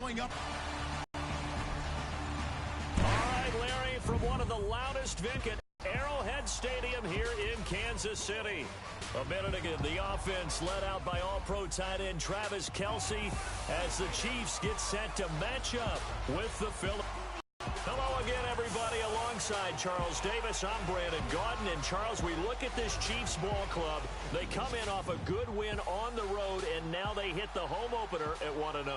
Going up. All right, Larry, from one of the loudest venues at Arrowhead Stadium here in Kansas City. A minute ago, the offense led out by all-pro tight end Travis Kelce as the Chiefs get set to match up with the Phillies. Hello again, everybody. Alongside Charles Davis, I'm Brandon Gaudin. And, Charles, we look at this Chiefs ball club. They come in off a good win on the road, and now they hit the home opener at 1-0.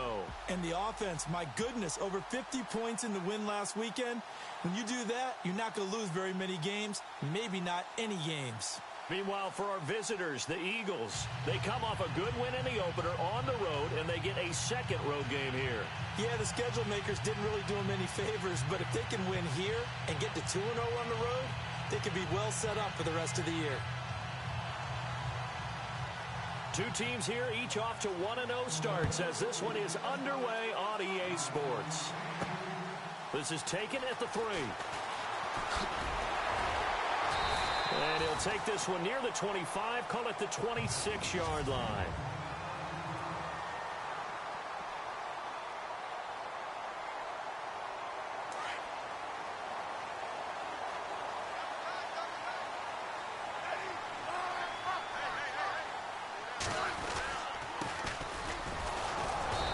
And the offense, my goodness, over 50 points in the win last weekend. When you do that, you're not going to lose very many games, maybe not any games. Meanwhile, for our visitors, the Eagles, they come off a good win in the opener on the road, and they get a second road game here. Yeah, the schedule makers didn't really do them any favors, but if they can win here and get to 2-0 on the road, they could be well set up for the rest of the year. Two teams here, each off to 1-0 starts as this one is underway on EA Sports. This is taken at the 3. And he'll take this one near the 25, call it the 26-yard line.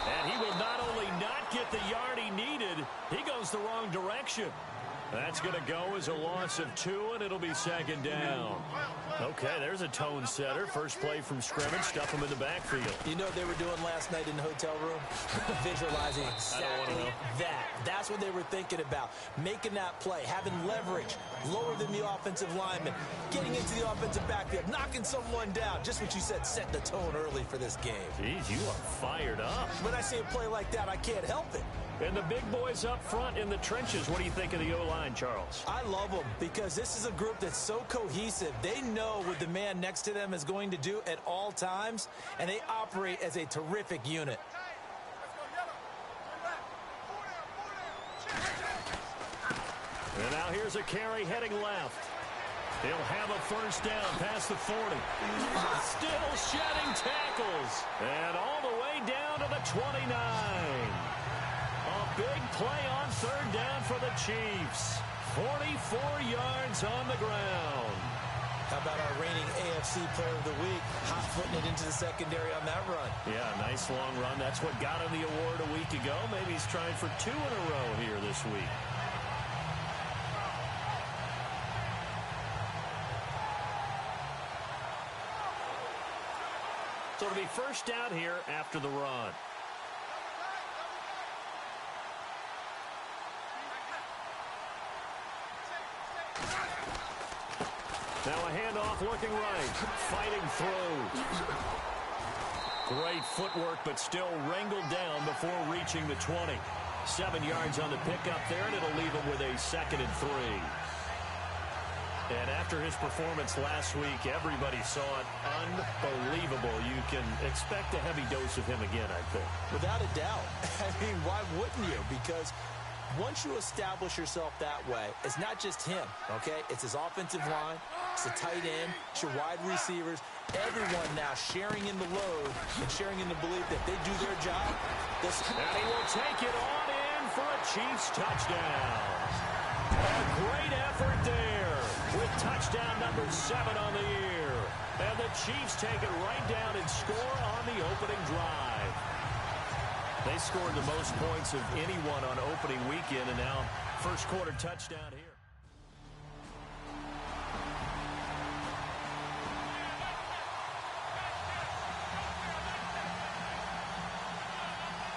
And he will not only not get the yard he needed, he goes the wrong direction. That's going to go as a loss of 2, and it'll be second down. Okay, there's a tone setter. First play from scrimmage, stuff him in the backfield. You know what they were doing last night in the hotel room? Visualizing exactly that. That's what they were thinking about. Making that play, having leverage, lower than the offensive lineman, getting into the offensive backfield, knocking someone down. Just what you said, set the tone early for this game. Jeez, you are fired up. When I see a play like that, I can't help it. And the big boys up front in the trenches, what do you think of the O-line, Charles? I love them because this is a group that's so cohesive. They know what the man next to them is going to do at all times, and they operate as a terrific unit. And now here's a carry heading left. He'll have a first down past the 40. Still shedding tackles. And all the way down to the 29. A big play on third down for the Chiefs. 44 yards on the ground. How about our reigning AFC Player of the Week, hot-footing it into the secondary on that run? Yeah, nice long run. That's what got him the award a week ago. Maybe he's trying for 2 in a row here this week. So it'll be first down here after the run. Now a handoff looking right. Fighting through. Great footwork, but still wrangled down before reaching the 20. 7 yards on the pickup there, and it'll leave him with a 2nd and 3. And after his performance last week, everybody saw it unbelievable. You can expect a heavy dose of him again, I think. Without a doubt. I mean, why wouldn't you? Because once you establish yourself that way, it's not just him, okay? It's his offensive line, it's the tight end, it's your wide receivers, everyone now sharing in the load and sharing in the belief that they do their job. And he will take it on in for a Chiefs touchdown. A great effort there with touchdown number 7 on the year. And the Chiefs take it right down and score on the opening drive. They scored the most points of anyone on opening weekend, and now first quarter touchdown here.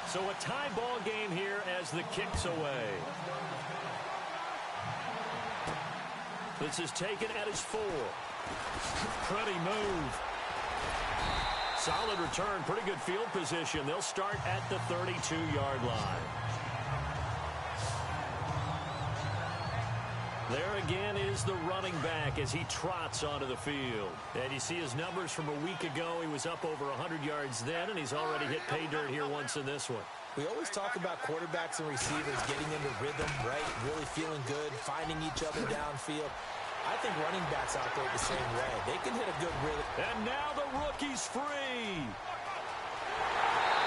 So a tie ball game here as the kick's away. This is taken at his 4. Pretty move. Solid return, pretty good field position. They'll start at the 32-yard line. There again is the running back as he trots onto the field. And you see his numbers from a week ago. He was up over 100 yards then, and he's already hit pay dirt here once in this one. We always talk about quarterbacks and receivers getting into rhythm, right? Really feeling good, finding each other downfield. I think running backs operate the same way. They can hit a good rhythm. And now the rookie's free.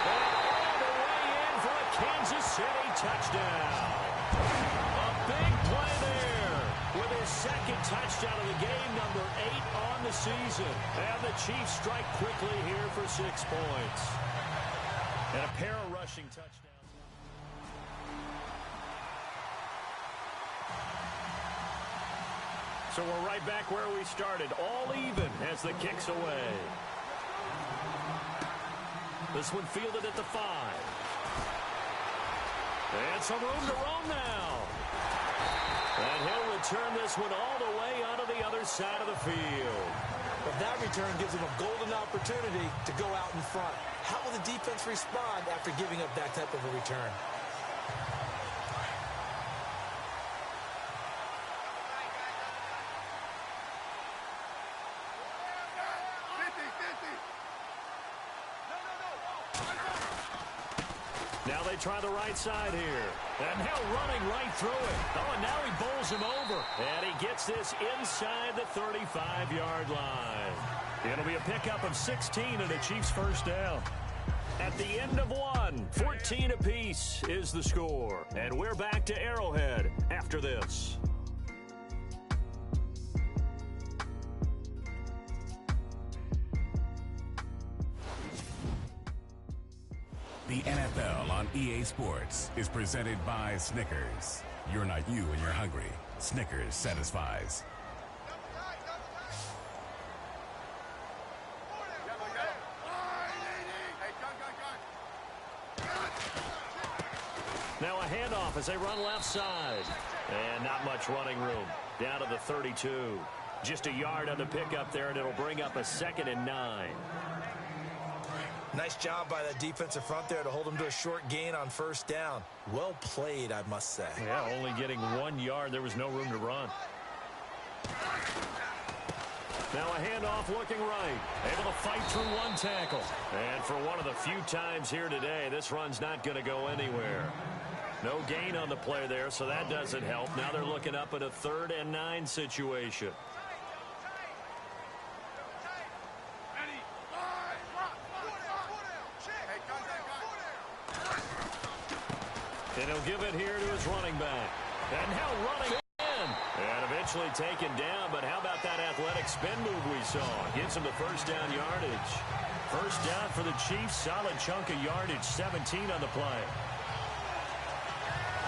And all the way in for a Kansas City touchdown. A big play there with his second touchdown of the game, number 8 on the season. And the Chiefs strike quickly here for 6 points. And a pair of rushing touchdowns. So we're right back where we started, all even as the kick's away. This one fielded at the 5. And some room to roam now. And he'll return this one all the way onto the other side of the field. But that return gives him a golden opportunity to go out in front. How will the defense respond after giving up that type of a return? Now they try the right side here. And now running right through it. Oh, and now he bowls him over. And he gets this inside the 35-yard line. It'll be a pickup of 16 and a Chiefs first down. At the end of one, 14 apiece is the score. And we're back to Arrowhead after this. The NFL on EA Sports is presented by Snickers. You're not you when you're hungry. Snickers satisfies. Now a handoff as they run left side. And not much running room. Down to the 32. Just a yard on the pickup there, and it'll bring up a 2nd and 9. Nice job by that defensive front there to hold him to a short gain on first down. Well played, I must say. Yeah, only getting 1 yard. There was no room to run. Now a handoff looking right. Able to fight through one tackle. And for one of the few times here today, this run's not going to go anywhere. No gain on the play there, so that doesn't help. Now they're looking up at a 3rd and 9 situation. And he'll give it here to his running back. And now running in. And eventually taken down, but how about that athletic spin move we saw? Gives him the first down yardage. First down for the Chiefs. Solid chunk of yardage, 17 on the play.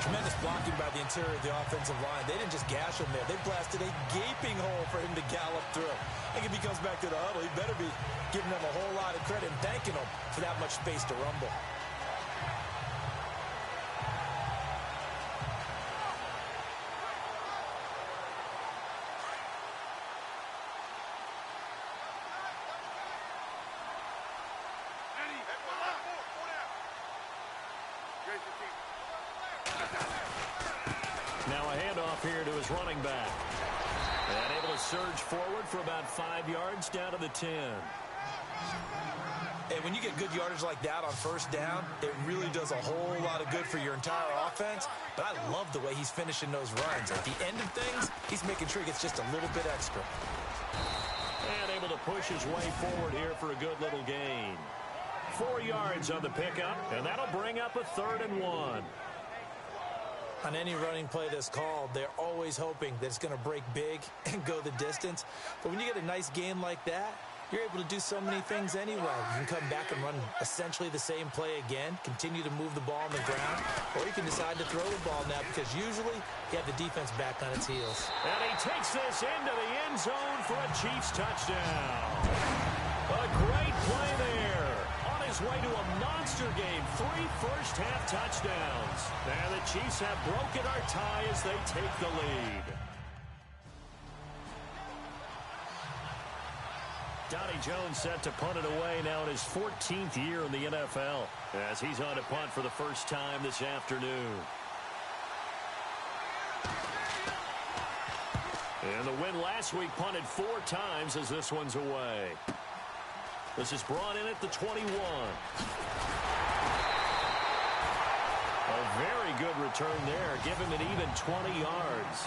Tremendous blocking by the interior of the offensive line. They didn't just gash him there. They blasted a gaping hole for him to gallop through. I think if he comes back to the huddle, he better be giving them a whole lot of credit and thanking them for that much space to rumble. Now a handoff here to his running back. And able to surge forward for about 5 yards down to the 10. And when you get good yardage like that on first down, it really does a whole lot of good for your entire offense. But I love the way he's finishing those runs. At the end of things, he's making sure he gets just a little bit extra. And able to push his way forward here for a good little gain. 4 yards on the pickup, and that'll bring up a 3rd and 1. On any running play that's called, they're always hoping that it's going to break big and go the distance. But when you get a nice gain like that, you're able to do so many things anyway. You can come back and run essentially the same play again, continue to move the ball on the ground, or you can decide to throw the ball now because usually you have the defense back on its heels. And he takes this into the end zone for a Chiefs touchdown. A great play there. On his way to a monster game, 3 first-half touchdowns. And the Chiefs have broken our tie as they take the lead. Donnie Jones set to punt it away now in his 14th year in the NFL as he's on to punt for the first time this afternoon. And the win last week punted 4 times as this one's away. This is brought in at the 21. A very good return there. Give him an even 20 yards.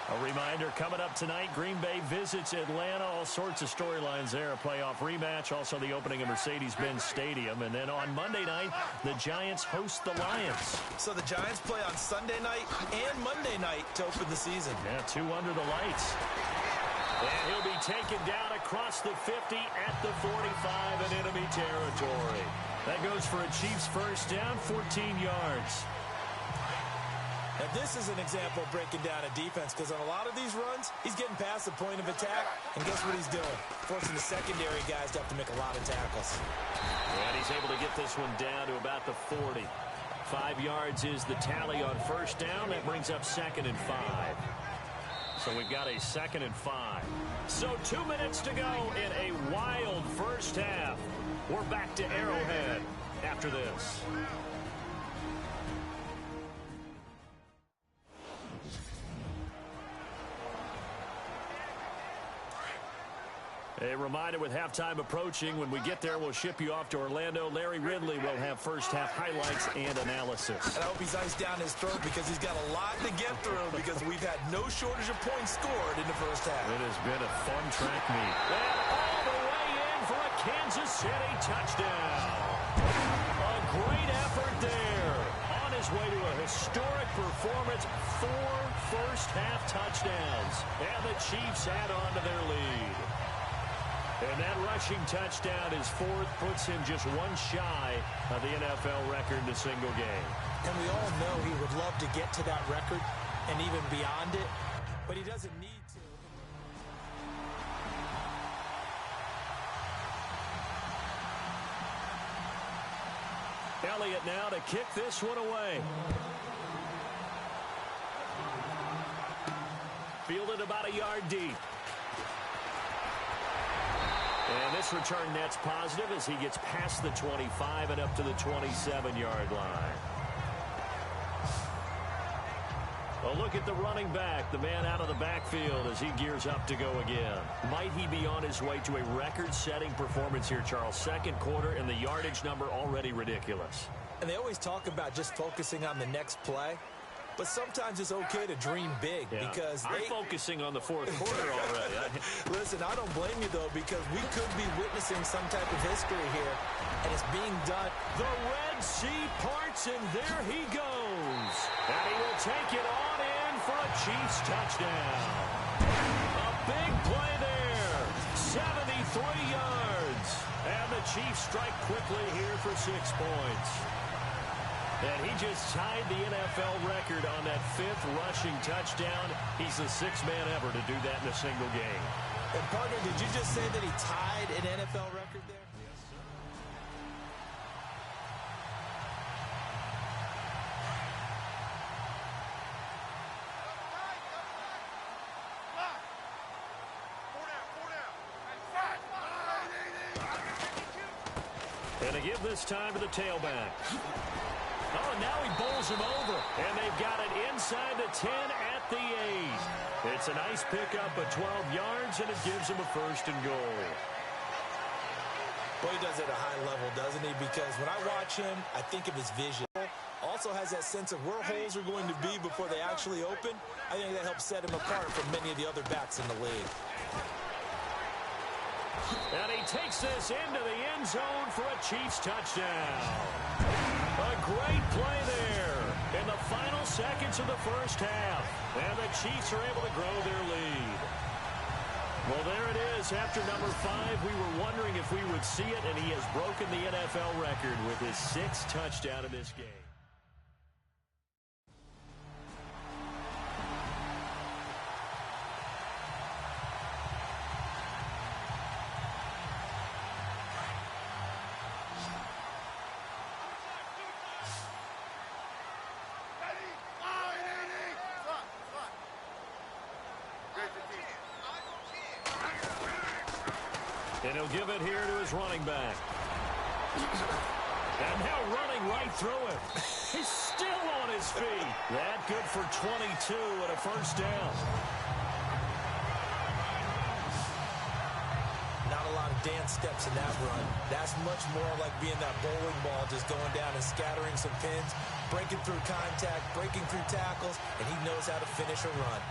A reminder, coming up tonight, Green Bay visits Atlanta. All sorts of storylines there. A playoff rematch, also the opening of Mercedes-Benz Stadium. And then on Monday night, the Giants host the Lions. So the Giants play on Sunday night and Monday night to open the season. Yeah, 2 under the lights. And he'll be taken down across the 50 at the 45 in enemy territory. That goes for a Chiefs first down, 14 yards. Now, this is an example of breaking down a defense, because on a lot of these runs, he's getting past the point of attack, and guess what he's doing? Forcing the secondary guys to have to make a lot of tackles. And he's able to get this one down to about the 40. 5 yards is the tally on first down. That brings up 2nd and 5. So we've got a 2nd and 5. So 2 minutes to go in a wild first half. We're back to Arrowhead after this. A reminder, with halftime approaching, when we get there, we'll ship you off to Orlando. Larry Ridley will have first-half highlights and analysis. And I hope he's iced down his throat, because he's got a lot to get through, because we've had no shortage of points scored in the first half. It has been a fun track meet. And all the way in for a Kansas City touchdown. A great effort there. On his way to a historic performance, 4 first-half touchdowns. And the Chiefs add on to their lead. And that rushing touchdown, his 4th, puts him just 1 shy of the NFL record in a single game. And we all know he would love to get to that record and even beyond it, but he doesn't need to. Elliott now to kick this one away. Fielded about a yard deep. And this return net's positive as he gets past the 25 and up to the 27-yard line. A look at the running back, the man out of the backfield as he gears up to go again. Might he be on his way to a record-setting performance here, Charles? 2nd quarter and the yardage number already ridiculous. And they always talk about just focusing on the next play. But sometimes it's okay to dream big, because I'm focusing on the 4th quarter already. Listen, I don't blame you, though, because we could be witnessing some type of history here, and it's being done. The Red Sea parts, and there he goes. And he will take it on in for a Chiefs touchdown. A big play there. 73 yards. And the Chiefs strike quickly here for 6 points. And he just tied the NFL record on that 5th rushing touchdown. He's the 6th man ever to do that in a single game. And partner, did you just say that he tied an NFL record there? Yes, sir. And they give this time to the tailback. Oh, and now he bowls him over. And they've got it inside the 10 at the 8. It's a nice pickup of 12 yards, and it gives him a 1st and goal. Boy, he does it at a high level, doesn't he? Because when I watch him, I think of his vision. Also has that sense of where holes are going to be before they actually open. I think that helps set him apart from many of the other backs in the league. And he takes this into the end zone for a Chiefs touchdown. A great play there in the final seconds of the first half. And the Chiefs are able to grow their lead. Well, there it is. After number 5, we were wondering if we would see it, and he has broken the NFL record with his 6th touchdown in this game. And he'll give it here to his running back. And now running right through him. He's still on his feet. That good for 22 and a 1st down. Not a lot of dance steps in that run. That's much more like being that bowling ball, just going down and scattering some pins, breaking through contact, breaking through tackles, and he knows how to finish a run.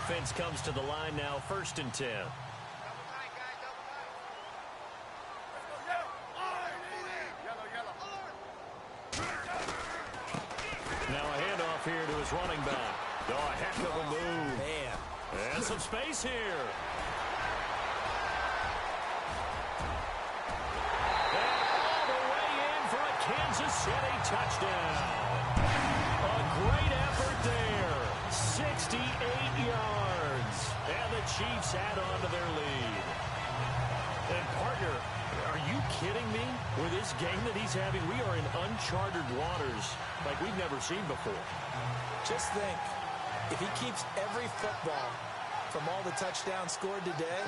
offense comes to the line now, 1st and 10. Now a handoff here to his running back. Oh, a heck of a move. Man. And some space here. And all the way in for a Kansas City touchdown. A great effort there. 68 yards. And the Chiefs add on to their lead. And, partner, are you kidding me? With this game that he's having, we are in uncharted waters like we've never seen before. Just think, if he keeps every football from all the touchdowns scored today,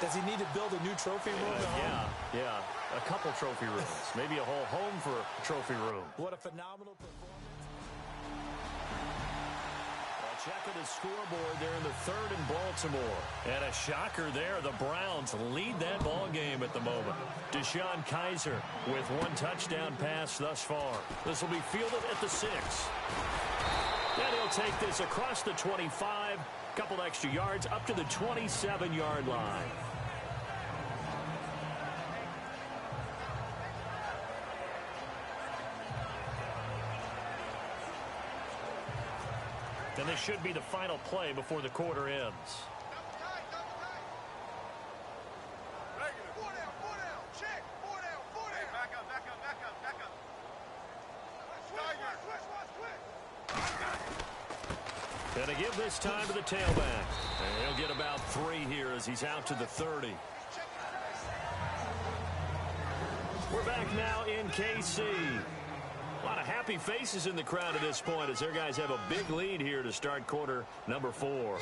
does he need to build a new trophy room at home? Yeah. A couple trophy rooms. Maybe a whole home for a trophy room. What a phenomenal performance. Checking the scoreboard there in the 3rd in Baltimore. And a shocker there. The Browns lead that ball game at the moment. Deshaun Kaiser with 1 touchdown pass thus far. This will be fielded at the 6. Then he'll take this across the 25. Couple extra yards up to the 27-yard line. And this should be the final play before the quarter ends. And to give this time to the tailback. And he'll get about 3 here as he's out to the 30. We're back now in KC. A lot of happy faces in the crowd at this point as their guys have a big lead here to start quarter number 4.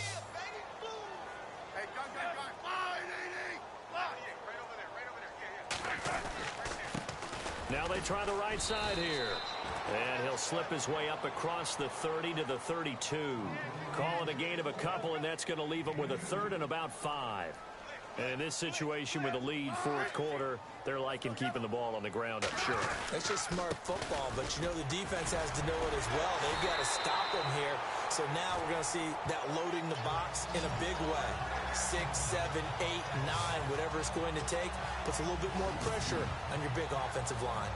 Now they try the right side here. And he'll slip his way up across the 30 to the 32. Calling a gain of a couple, and that's going to leave him with a 3rd and about 5. And in this situation with a lead 4th quarter, they're liking keeping the ball on the ground, I'm sure. That's just smart football, but you know the defense has to know it as well. They've got to stop him here. So now we're going to see that loading the box in a big way. 6, 7, 8, 9, whatever it's going to take, puts a little bit more pressure on your big offensive line.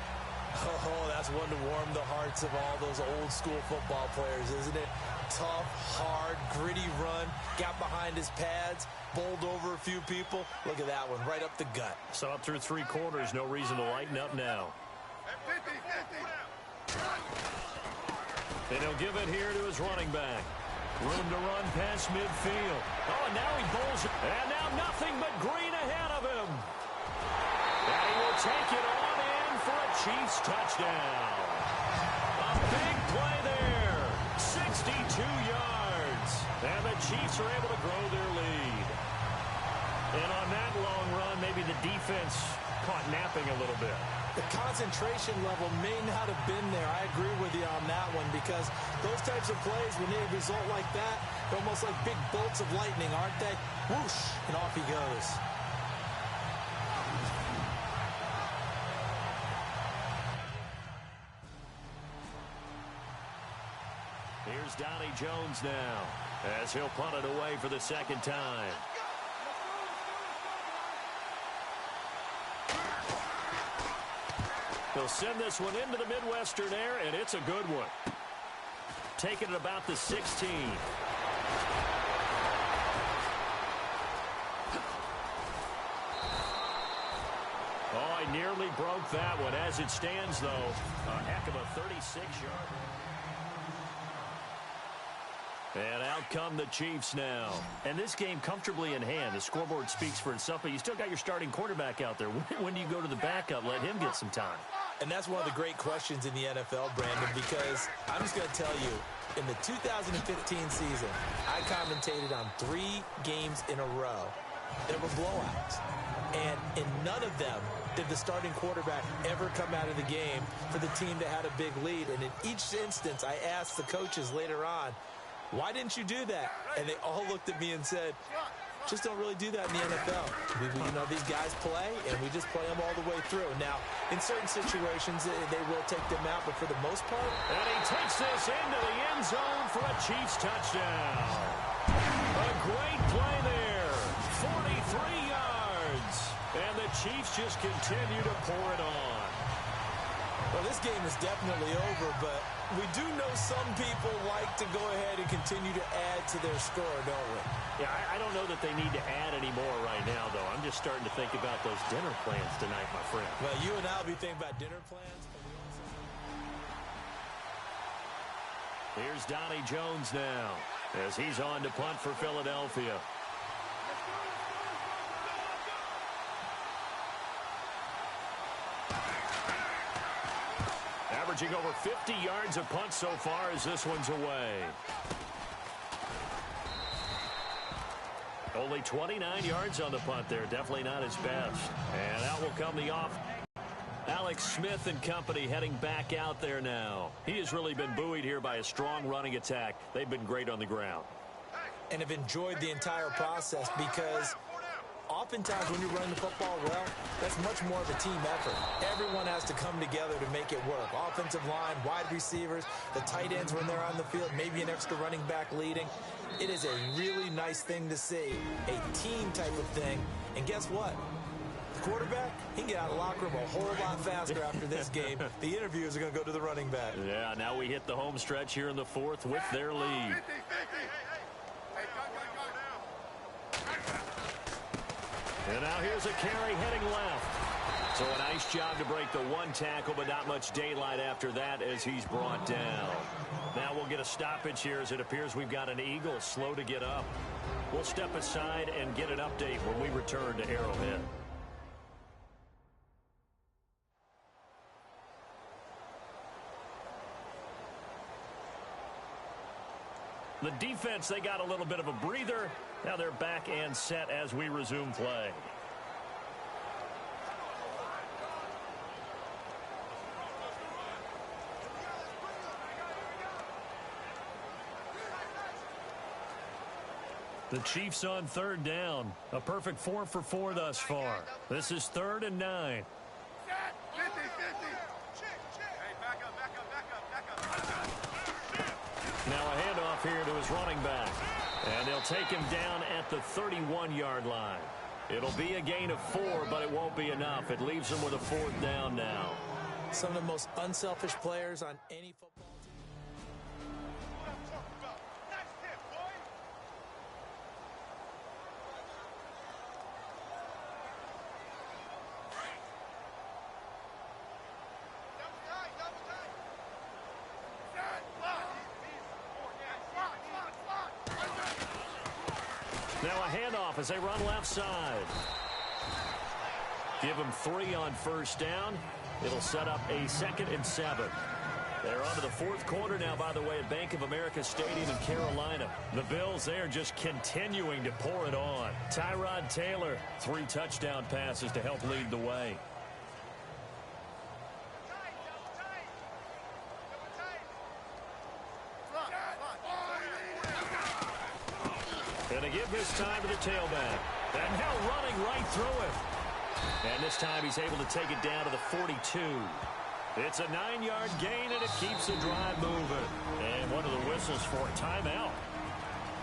Oh, that's one to warm the hearts of all those old school football players, isn't it? Tough, hard, gritty run, got behind his pads, bowled over a few people. Look at that one, right up the gut. So up through 3 quarters, no reason to lighten up now. And he'll give it here to his running back. Room to run past midfield. Oh, and now he bowls it. And now nothing but green ahead of him. And he will take it on in for a Chiefs touchdown. A big play there. 62 yards. And the Chiefs are able to grow their lead. And on that long run, maybe the defense caught napping a little bit. The concentration level may not have been there. I agree with you on that one because those types of plays, when they result like that, they're almost like big bolts of lightning, aren't they? Whoosh, and off he goes. Here's Donnie Jones now as he'll punt it away for the 2nd time. He'll send this one into the Midwestern air, and it's a good one. Taking it about the 16. Oh, he nearly broke that one. As it stands, though, a heck of a 36-yard. And out come the Chiefs now. And this game comfortably in hand. The scoreboard speaks for itself, but you still got your starting quarterback out there. When do you go to the backup? Let him get some time. And that's one of the great questions in the NFL, Brandon, because I'm just going to tell you, in the 2015 season, I commentated on 3 games in a row. There were blowouts. And in none of them did the starting quarterback ever come out of the game for the team that had a big lead. And in each instance, I asked the coaches later on, why didn't you do that? And they all looked at me and said, just don't really do that in the NFL. You know, these guys play, and we just play them all the way through. Now, in certain situations, they will take them out, but for the most part. And he takes this into the end zone for a Chiefs touchdown. A great play there. 43 yards. And the Chiefs just continue to pour it on. Well, this game is definitely over, but we do know some people like to go ahead and continue to add to their score, don't we? Yeah, I don't know that they need to add any more right now, though. I'm just starting to think about those dinner plans tonight, my friend. Well, you and I will be thinking about dinner plans. Here's Donnie Jones now as he's on to punt for Philadelphia. Averaging over 50 yards a punt so far as this one's away. Only 29 yards on the punt there. Definitely not his best. And out will come the off. Alex Smith and company heading back out there now. He has really been buoyed here by a strong running attack. They've been great on the ground. And have enjoyed the entire process because oftentimes when you're running the football well, that's much more of a team effort. Everyone has to come together to make it work. Offensive line, wide receivers, the tight ends when they're on the field, maybe an extra running back leading. It is a really nice thing to see, a team type of thing. And guess what? The quarterback, he can get out of the locker room a whole lot faster after this game. The interviews are going to go to the running back. Yeah, now we hit the home stretch here in the fourth with their lead. And now here's a carry heading left. So a nice job to break the one tackle, but not much daylight after that as he's brought down. Now we'll get a stoppage here as it appears we've got an Eagle slow to get up. We'll step aside and get an update when we return to Arrowhead. The defense, they got a little bit of a breather. Now they're back and set as we resume play. The Chiefs on third down. A perfect 4 for 4 thus far. This is 3rd and 9. Now a handoff here to his running back. And they'll take him down at the 31-yard line. It'll be a gain of 4, but it won't be enough. It leaves them with a 4th down now. Some of the most unselfish players on any football team. Now a handoff as they run left side. Give them 3 on first down. It'll set up a 2nd and 7. They're on to the 4th quarter now, by the way, at Bank of America Stadium in Carolina. The Bills, they are just continuing to pour it on. Tyrod Taylor, 3 touchdown passes to help lead the way. And they give this time to the tailback. And now running right through it. And this time he's able to take it down to the 42. It's a 9-yard gain, and it keeps the drive moving. And one of the whistles for a timeout.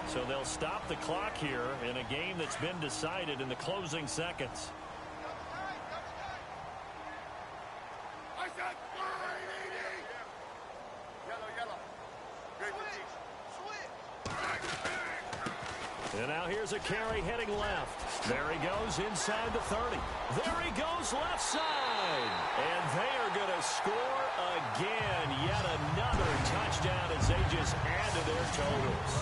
So they'll stop the clock here in a game that's been decided in the closing seconds. And now here's a carry heading left. There he goes inside the 30. There he goes left side. And they are going to score again. Yet another touchdown as they just add to their totals.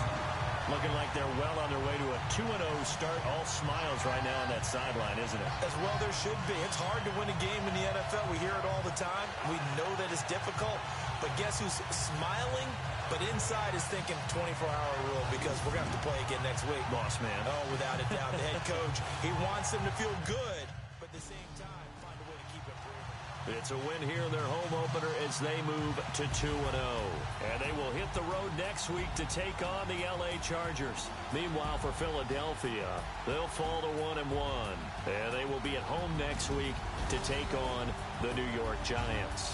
Looking like they're well on their way to a 2-0 start. All smiles right now on that sideline, isn't it? As well there should be. It's hard to win a game in the NFL. We hear it all the time. We know that it's difficult. But guess who's smiling? But inside is thinking 24-hour rule because we're going to have to play again next week. Boss man. Oh, without a doubt. The head coach, he wants them to feel good, but at the same time, find a way to keep improving. It's a win here in their home opener as they move to 2-0. And they will hit the road next week to take on the L.A. Chargers. Meanwhile, for Philadelphia, they'll fall to 1-1. And they will be at home next week to take on the New York Giants.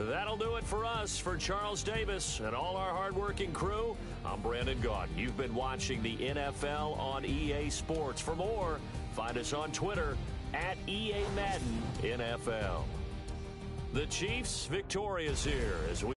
That'll do it for us. For Charles Davis and all our hardworking crew, I'm Brandon Gaudin. You've been watching the NFL on EA Sports. For more, find us on Twitter at EA Madden NFL. The Chiefs victorious here as we